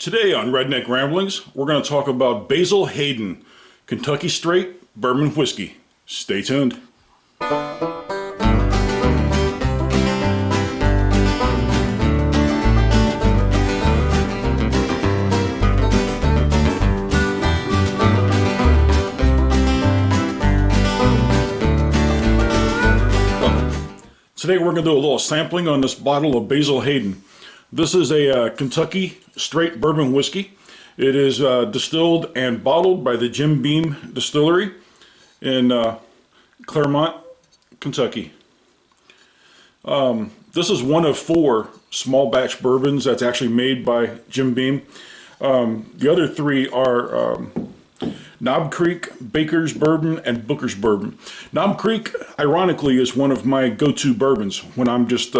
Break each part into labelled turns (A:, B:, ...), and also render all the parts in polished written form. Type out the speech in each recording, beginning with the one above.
A: Today on Redneck Ramblings, we're going to talk about Basil Hayden Kentucky Straight Bourbon Whiskey. Stay tuned. Today we're going to do a little sampling on this bottle of Basil Hayden. This is a Kentucky Straight Bourbon Whiskey. It is distilled and bottled by the Jim Beam Distillery in Claremont, Kentucky. This is one of 4 small batch bourbons that's actually made by Jim Beam. The other 3 are Knob Creek, Baker's Bourbon, and Booker's Bourbon. Knob Creek, ironically, is one of my go-to bourbons when I'm just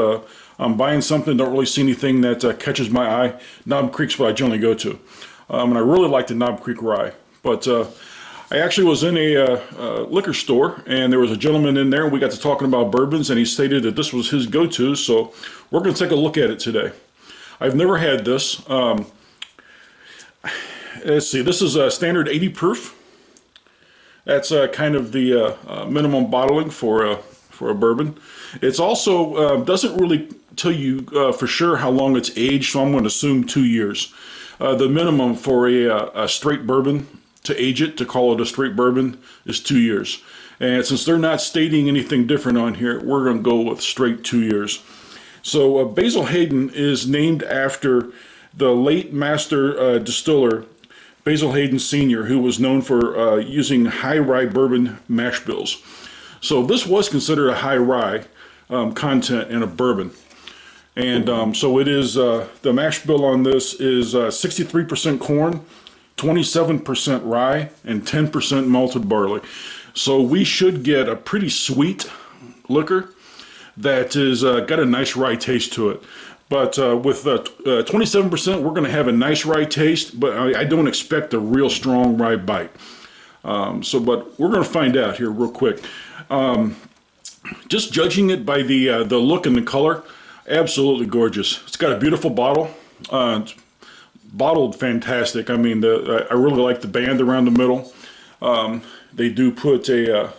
A: I'm buying something, don't really see anything that catches my eye. Knob Creek's what I generally go to. And I really like the Knob Creek rye. But I actually was in a liquor store, and there was a gentleman in there, and we got to talking about bourbons, and he stated that this was his go-to, so we're going to take a look at it today. I've never had this. Let's see, this is a standard 80 proof. That's kind of the minimum bottling for a bourbon. It's also doesn't really tell you for sure how long it's aged, so I'm going to assume 2 years. The minimum for a straight bourbon to age it, to call it a straight bourbon, is 2 years. And since they're not stating anything different on here, we're going to go with straight 2 years. So Basil Hayden is named after the late master distiller Basil Hayden Sr., who was known for using high-rye bourbon mash bills. So this was considered a high-rye content in a bourbon. And so it is, the mash bill on this is 63% corn, 27% rye, and 10% malted barley. So we should get a pretty sweet liquor that is got a nice rye taste to it. But with 27%, we're going to have a nice rye taste, but I don't expect a real strong rye bite. But we're going to find out here real quick. Just judging it by the look and the color, absolutely gorgeous. It's got a beautiful bottle. It's bottled fantastic. I mean, I really like the band around the middle. They do put a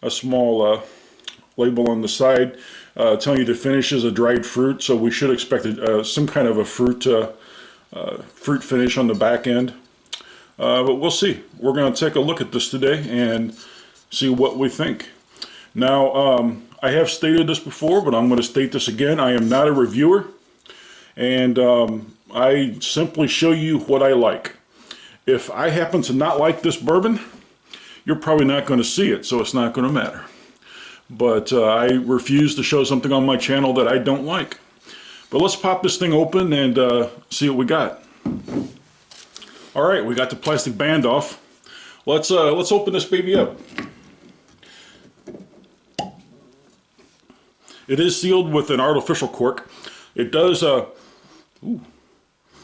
A: small label on the side telling you the finish is a dried fruit, so we should expect some kind of a fruit finish on the back end. But we'll see. We're going to take a look at this today and see what we think. Now, I have stated this before, but I'm going to state this again. I am not a reviewer, and I simply show you what I like. If I happen to not like this bourbon, you're probably not going to see it, so it's not going to matter. But I refuse to show something on my channel that I don't like. But let's pop this thing open and see what we got. All right, we got the plastic band off. Let's open this baby up. It is sealed with an artificial cork. It does. Ooh,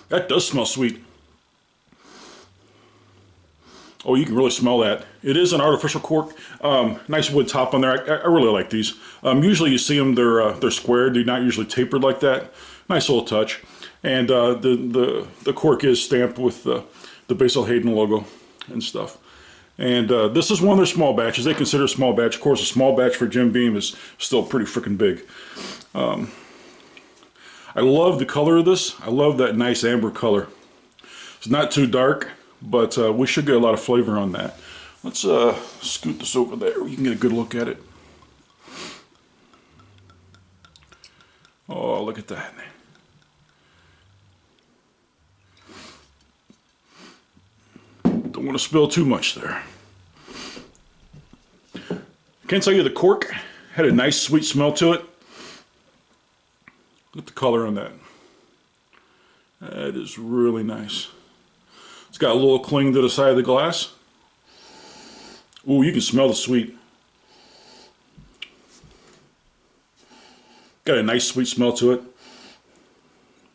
A: that does smell sweet. Oh, you can really smell that. It is an artificial cork. Nice wood top on there. I really like these. Usually you see them, they're squared. They're not usually tapered like that. Nice little touch. And the cork is stamped with the Basil Hayden logo and stuff. And this is one of their small batches. They consider a small batch. Of course, a small batch for Jim Beam is still pretty freaking big. I love the color of this. I love that nice amber color. It's not too dark, but we should get a lot of flavor on that. Let's scoot this over there where you can get a good look at it. Oh, look at that. Don't want to spill too much there. Can't tell you the cork had a nice sweet smell to it. Look at the color on that. That is really nice. It's got a little cling to the side of the glass. Ooh, you can smell the sweet. Got a nice sweet smell to it.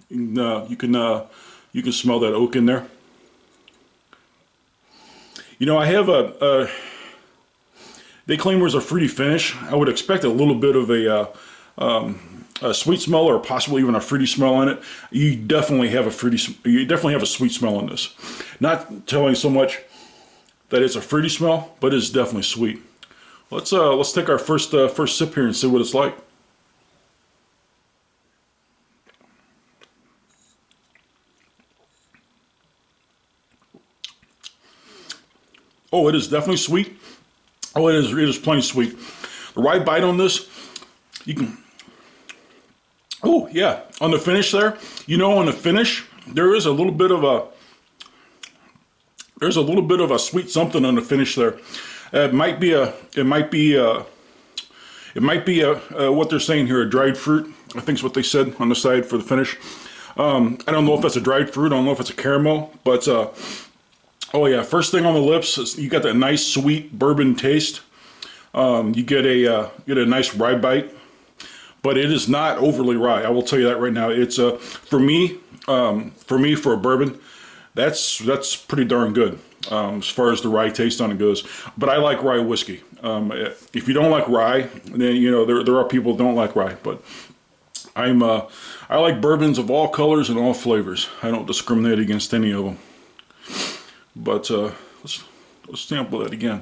A: You can smell that oak in there. You know, I have they claim there's a fruity finish. I would expect a little bit of a sweet smell or possibly even a fruity smell in it. You definitely have a sweet smell in this. Not telling so much that it's a fruity smell, but it's definitely sweet. Let's take our first sip here and see what it's like. Oh, it is definitely sweet. Oh, it is plain sweet. The rye bite on this, you can. Oh yeah, on the finish there, on the finish there is a little bit of a. There's a little bit of a sweet something on the finish there. It might be what they're saying here, a dried fruit. I think is what they said on the side for the finish. I don't know if that's a dried fruit. I don't know if it's a caramel, but oh yeah, first thing on the lips, you got that nice sweet bourbon taste. You get a nice rye bite, but it is not overly rye. I will tell you that right now. It's for me for a bourbon, that's pretty darn good as far as the rye taste on it goes. But I like rye whiskey. If you don't like rye, then there are people who don't like rye. But I like bourbons of all colors and all flavors. I don't discriminate against any of them. But let's sample that again.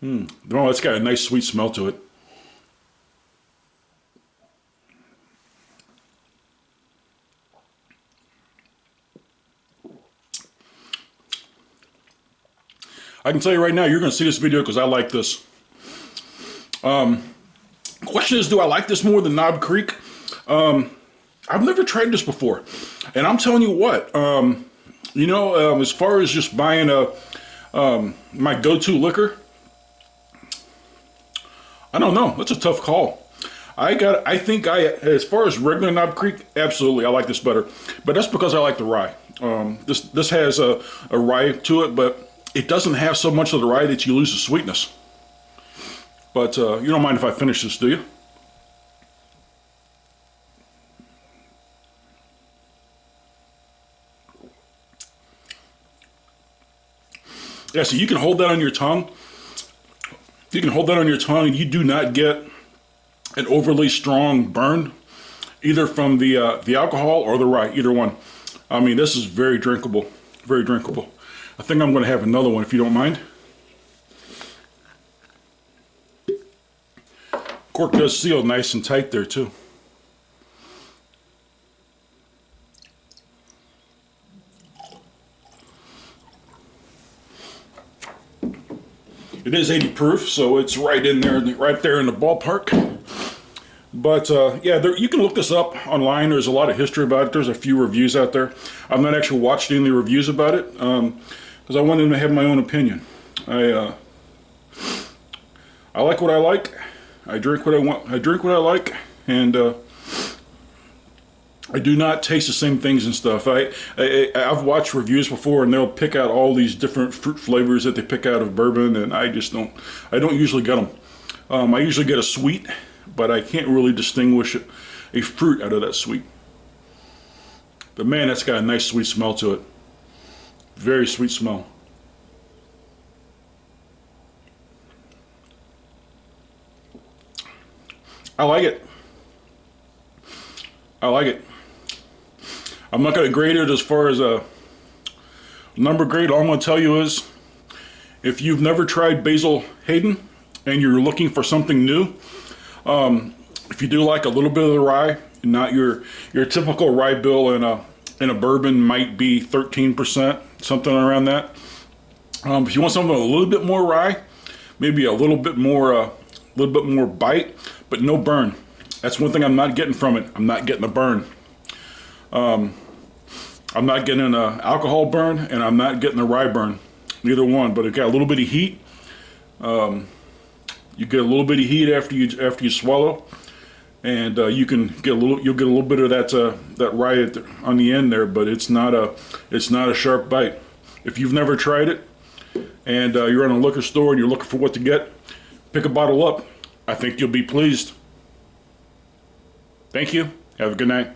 A: Oh, it's got a nice sweet smell to it. I can tell you right now, you're going to see this video because I like this. Question is, do I like this more than Knob Creek? I've never tried this before, and I'm telling you what. As far as just buying my go-to liquor, I don't know. That's a tough call. As far as regular Knob Creek, absolutely, I like this better. But that's because I like the rye. This has a rye to it, but it doesn't have so much of the rye that you lose the sweetness. But you don't mind if I finish this, do you? Yeah, so you can hold that on your tongue. You can hold that on your tongue and you do not get an overly strong burn, either from the alcohol or the rye, either one. I mean, this is very drinkable, very drinkable. I think I'm going to have another one if you don't mind. Cork does seal nice and tight there too. It is 80 proof, so it's right there in the ballpark. But yeah, you can look this up online. There's a lot of history about it. There's a few reviews out there. I've not actually watched any of the reviews about it because I wanted to have my own opinion. I like what I like. I drink what I want. I drink what I like, and I do not taste the same things and stuff. I've watched reviews before, and they'll pick out all these different fruit flavors that they pick out of bourbon, and I don't usually get them. I usually get a sweet, but I can't really distinguish a fruit out of that sweet. But man, that's got a nice sweet smell to it. Very sweet smell. I like it. I like it. I'm not going to grade it as far as a number grade. All I'm going to tell you is, if you've never tried Basil Hayden and you're looking for something new, if you do like a little bit of the rye, not your typical rye bill in a bourbon might be 13%, something around that. If you want something with a little bit more rye, maybe a little bit more bite, but no burn. That's one thing I'm not getting from it. I'm not getting a burn. I'm not getting an alcohol burn, and I'm not getting a rye burn. Neither one, but it got a little bit of heat. You get a little bit of heat after you swallow, and you'll get a little bit of that rye on the end there, but it's not a sharp bite. If you've never tried it, and you're in a liquor store and you're looking for what to get, pick a bottle up. I think you'll be pleased. Thank you. Have a good night.